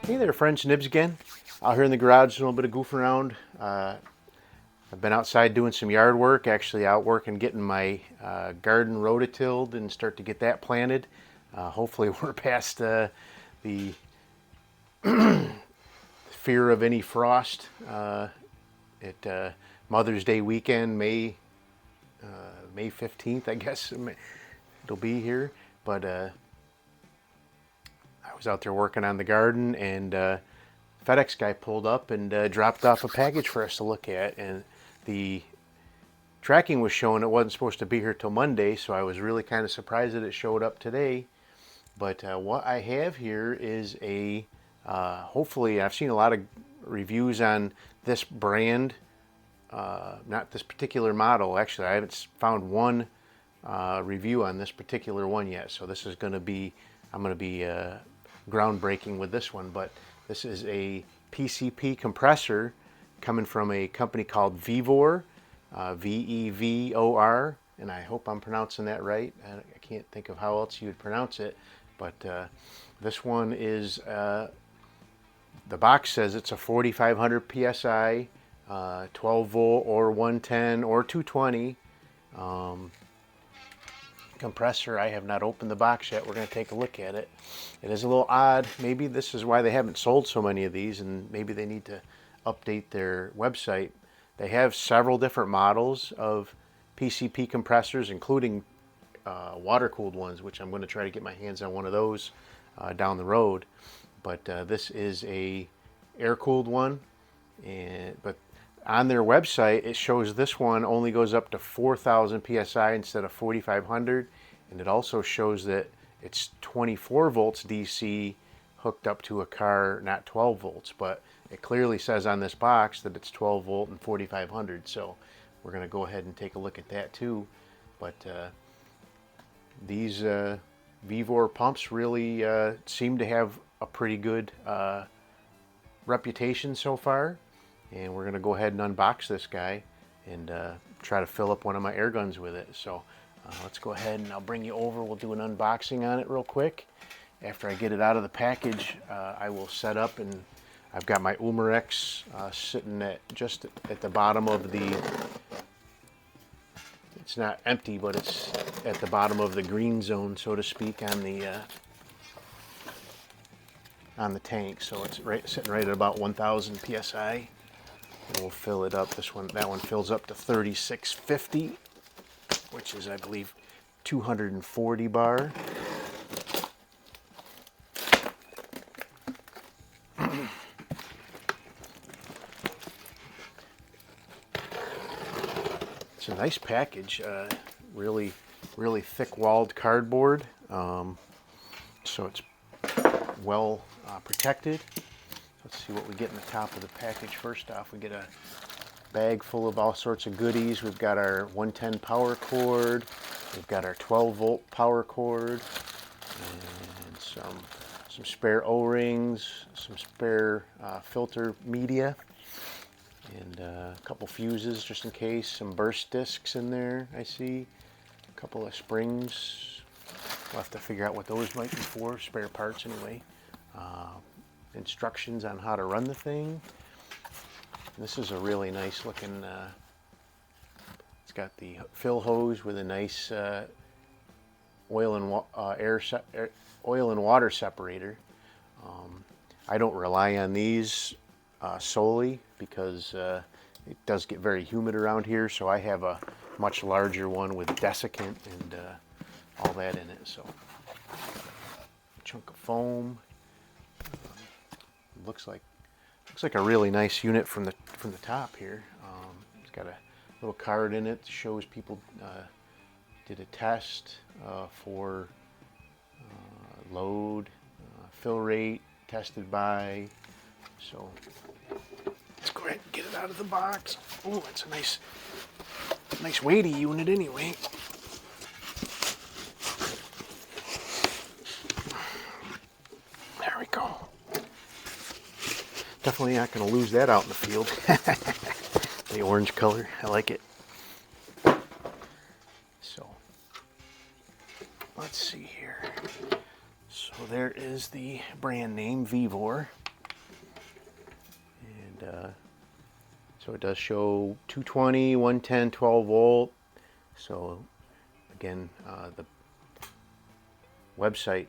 Hey there, friends. Nibs again. Out here in the garage, doing a little bit of goofing around. I've been outside doing some yard work, actually out working, getting my garden rototilled and start to get that planted. Hopefully we're past the fear of any frost at Mother's Day weekend, May 15th, I guess it'll be here. But I was out there working on the garden, and FedEx guy pulled up and dropped off a package for us to look at, and the tracking was showing it wasn't supposed to be here till Monday, so I was really kind of surprised that it showed up today. But what I have here is a hopefully, I've seen a lot of reviews on this brand, not this particular model. Actually, I haven't found one review on this particular one yet, so this is going to be, I'm going to be groundbreaking with this one. But this is a PCP compressor coming from a company called Vevor, Vevor, and I hope I'm pronouncing that right. I can't think of how else you would pronounce it, but this one is, the box says it's a 4500 PSI, 12 volt or 110 or 220 compressor. I have not opened the box yet. We're going to take a look at it. It is a little odd. Maybe this is why they haven't sold so many of these, and maybe they need to update their website. They have several different models of PCP compressors, including water-cooled ones, which I'm going to try to get my hands on one of those down the road. But this is a air-cooled one, but on their website it shows this one only goes up to 4,000 psi instead of 4,500, and it also shows that it's 24 volts DC hooked up to a car, not 12 volts. But it clearly says on this box that it's 12 volt and 4,500, so we're going to go ahead and take a look at that too. But these Vevor pumps really seem to have a pretty good reputation so far, and we're going to go ahead and unbox this guy and try to fill up one of my air guns with it. So let's go ahead and I'll bring you over. We'll do an unboxing on it real quick. After I get it out of the package, I will set up, and I've got my Umarex sitting just at the bottom of the, it's not empty, but it's at the bottom of the green zone, so to speak, on the tank. So it's sitting right at about 1,000 psi. And we'll fill it up. That one fills up to 3650, which is, I believe, 240 bar. It's a nice package, really thick walled cardboard, so it's well protected. Let's see what we get in the top of the package. First off, we get a bag full of all sorts of goodies. We've got our 110 power cord, we've got our 12 volt power cord, and some spare O-rings, some spare filter media, and a couple fuses just in case, some burst discs in there I see, a couple of springs. We'll have to figure out what those might be for, spare parts anyway. Instructions on how to run the thing. This is a really nice looking, it's got the fill hose with a nice oil and water separator. I don't rely on these solely because it does get very humid around here, so I have a much larger one with desiccant and all that in it. So a chunk of foam. Looks like a really nice unit from the top here. It's got a little card in it that shows people did a test for load, fill rate, tested by. So let's go ahead and get it out of the box. Oh, it's a nice weighty unit anyway. There we go. Definitely not going to lose that out in the field. The orange color, I like it. So let's see here. So there is the brand name, Vevor. so it does show 220, 110, 12 volt. So again, the website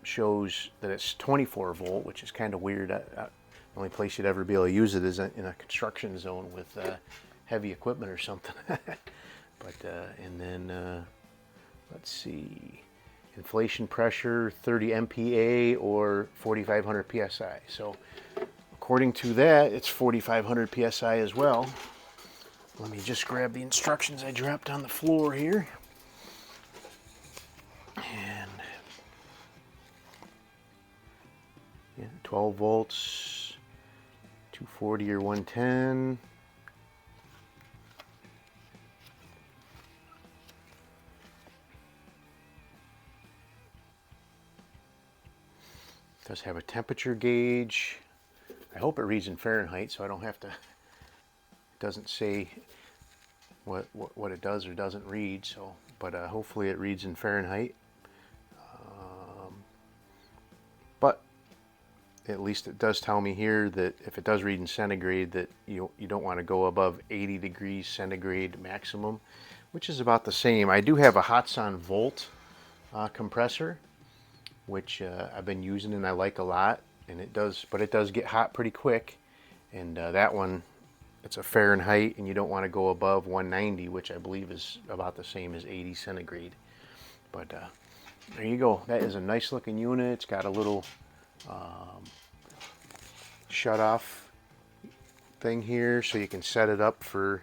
shows that it's 24 volt, which is kind of weird. The only place you'd ever be able to use it is in a construction zone with heavy equipment or something. But and then let's see, inflation pressure 30 MPa or 4,500 psi. So according to that, it's 4,500 psi as well. Let me just grab the instructions I dropped on the floor here. And yeah, 12 volts, 240 or 110. It does have a temperature gauge. I hope it reads in Fahrenheit, so I don't have to. It doesn't say what it does or doesn't read. So, but hopefully it reads in Fahrenheit. But at least it does tell me here that if it does read in centigrade, that you don't want to go above 80 degrees centigrade maximum, which is about the same. I do have a Hotson Volt compressor, which I've been using and I like a lot, and it does get hot pretty quick. And that one, it's a Fahrenheit, and you don't want to go above 190, which I believe is about the same as 80 centigrade. But there you go. That is a nice looking unit. It's got a little shut off thing here, so you can set it up for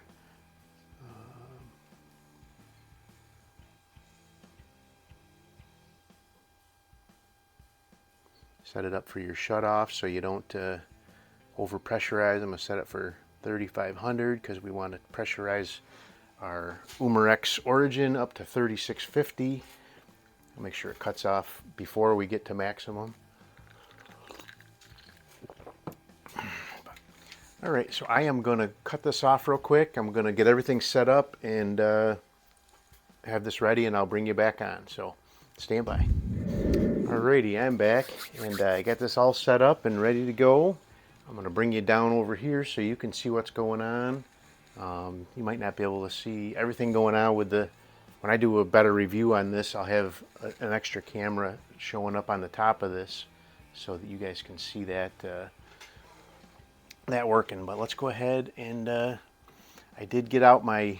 your shut off, so you don't over pressurize. I'm gonna set it for 3,500 because we want to pressurize our Umarex origin up to 3,650. I'll make sure it cuts off before we get to maximum. All right, so I am going to cut this off real quick. I'm going to get everything set up and have this ready, and I'll bring you back on. So stand by. Alrighty, I'm back, and I got this all set up and ready to go. I'm going to bring you down over here so you can see what's going on. You might not be able to see everything going on with the. When I do a better review on this, I'll have an extra camera showing up on the top of this so that you guys can see that that working. But let's go ahead and I did get out my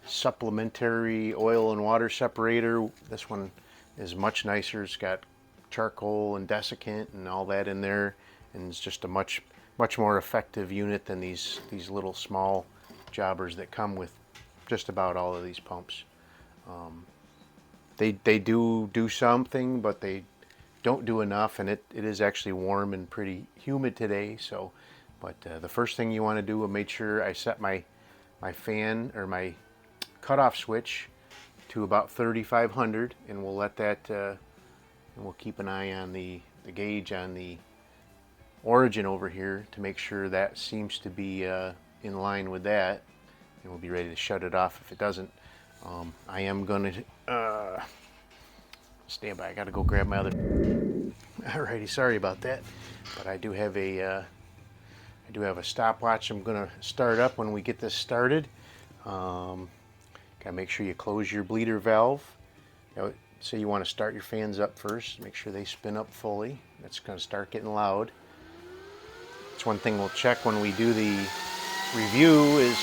supplementary oil and water separator. This one is much nicer. It's got charcoal and desiccant and all that in there, and it's just a much more effective unit than these little small jobbers that come with just about all of these pumps. They do something, but they don't do enough, and it is actually warm and pretty humid today. So, but the first thing you want to do is make sure I set my fan or my cutoff switch to about 3,500, and we'll let that and we'll keep an eye on the gauge on the origin over here to make sure that seems to be in line with that, and we'll be ready to shut it off if it doesn't. I am going to stand by. I got to go grab my other. Alrighty, sorry about that, but I do have a stopwatch. I'm going to start up when we get this started. Got to make sure you close your bleeder valve. Now, say you want to start your fans up first. Make sure they spin up fully. That's going to start getting loud. That's one thing we'll check when we do the review is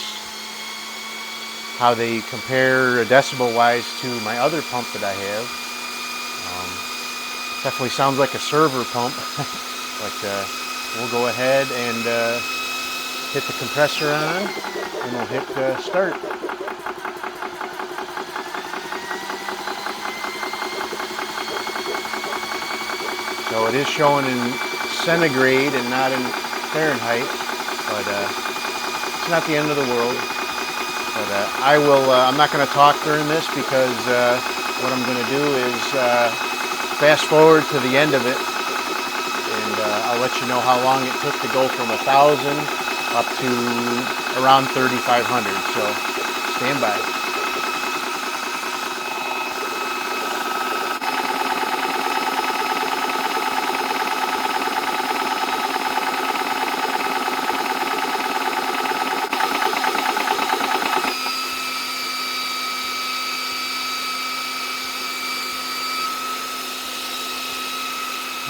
how they compare decibel wise to my other pump that I have. Definitely sounds like a server pump, but we'll go ahead and hit the compressor on, and we'll hit start. So it is showing in centigrade and not in Fahrenheit, but it's not the end of the world. But I will. I'm not going to talk during this because what I'm going to do is fast forward to the end of it, and I'll let you know how long it took to go from 1,000 up to around 3,500. So stand by.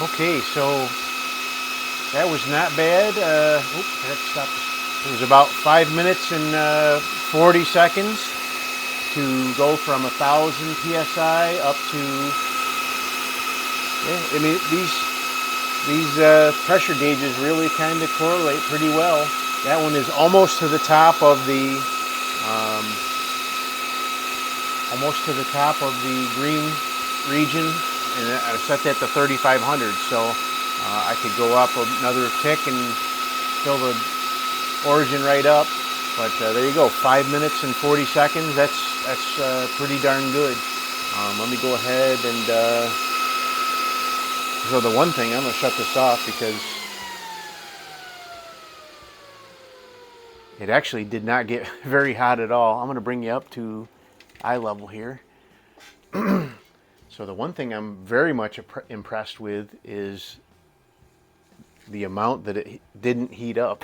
Okay, so that was not bad. Oops, I have to stop. It was about 5 minutes and 40 seconds to go from 1,000 psi up to. Yeah, I mean these pressure gauges really kind of correlate pretty well. That one is almost to the top of the um, green region, and I set that to 3,500. So I could go up another tick and fill the origin right up. But there you go, 5 minutes and 40 seconds. That's pretty darn good. Let me go ahead and. So the one thing, I'm going to shut this off because it actually did not get very hot at all. I'm going to bring you up to eye level here. So the one thing I'm very much impressed with is the amount that it didn't heat up.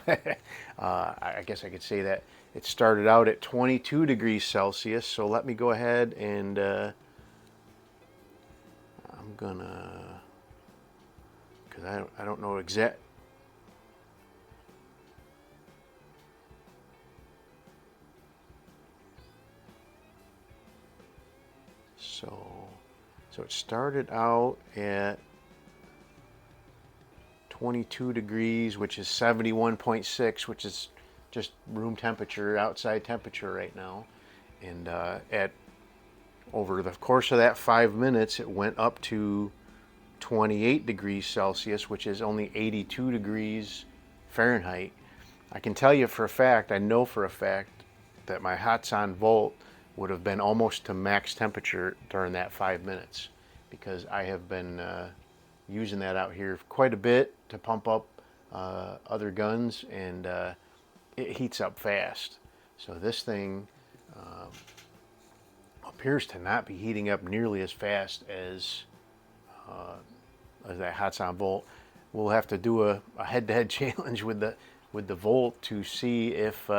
I guess I could say that it started out at 22 degrees Celsius. So let me go ahead and I'm gonna, because I don't know exact. So it started out at 22 degrees, which is 71.6, which is just room temperature, outside temperature right now. And at over the course of that 5 minutes, it went up to 28 degrees Celsius, which is only 82 degrees Fahrenheit. I can tell you for a fact, I know for a fact, that my Hotson Volt would have been almost to max temperature during that 5 minutes, because I have been using that out here quite a bit to pump up other guns, and it heats up fast. So this thing appears to not be heating up nearly as fast as that Hotson Volt. We'll have to do a head-to-head challenge with the Volt to see if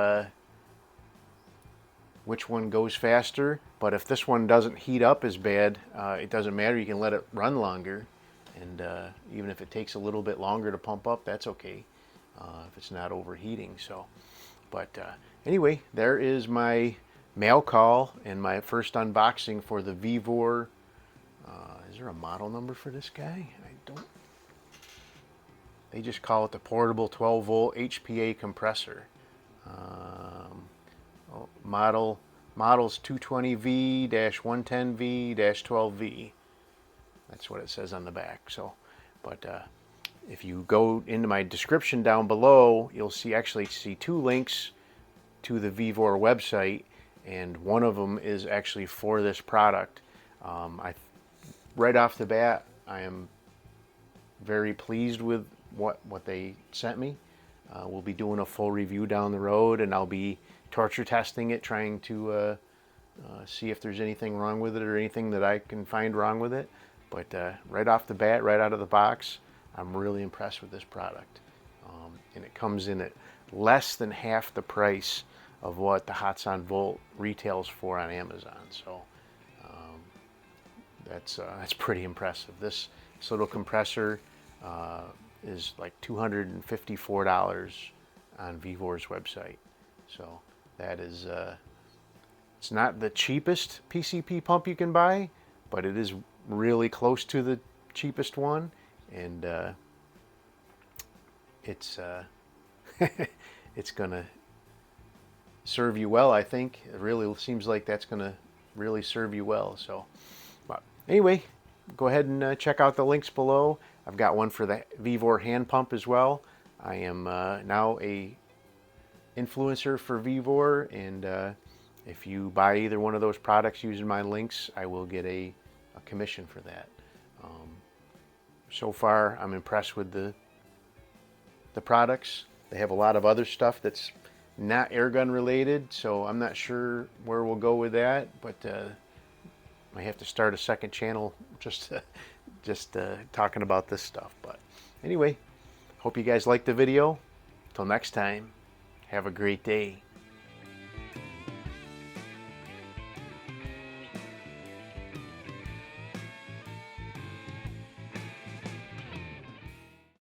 which one goes faster. But if this one doesn't heat up as bad, it doesn't matter. You can let it run longer, and even if it takes a little bit longer to pump up, that's okay if it's not overheating. So, but anyway, there is my mail call and my first unboxing for the Vevor. Is there a model number for this guy? I don't. They just call it the portable 12 volt HPA compressor. Models 220V-110V-12V. That's what it says on the back. So, but if you go into my description down below, you'll actually see two links to the Vevor website, and one of them is actually for this product. Right off the bat, I am very pleased with what they sent me. We'll be doing a full review down the road, and I'll be torture testing it, trying to see if there's anything wrong with it or anything that I can find wrong with it. But right off the bat, right out of the box, I'm really impressed with this product. And it comes in at less than half the price of what the Hotson Volt retails for on Amazon. So that's pretty impressive. This little compressor is like $254 on Vevor's website. So that is, it's not the cheapest PCP pump you can buy, but it is really close to the cheapest one, and it's it's gonna serve you well. I think it really seems like that's gonna really serve you well. So, but anyway, go ahead and check out the links below. I've got one for the Vevor hand pump as well. I am now a influencer for Vevor, and if you buy either one of those products using my links, I will get a commission for that. So far, I'm impressed with the products. They have a lot of other stuff that's not airgun related, so I'm not sure where we'll go with that, but I have to start a second channel just talking about this stuff. But anyway, hope you guys liked the video. Till next time, have a great day.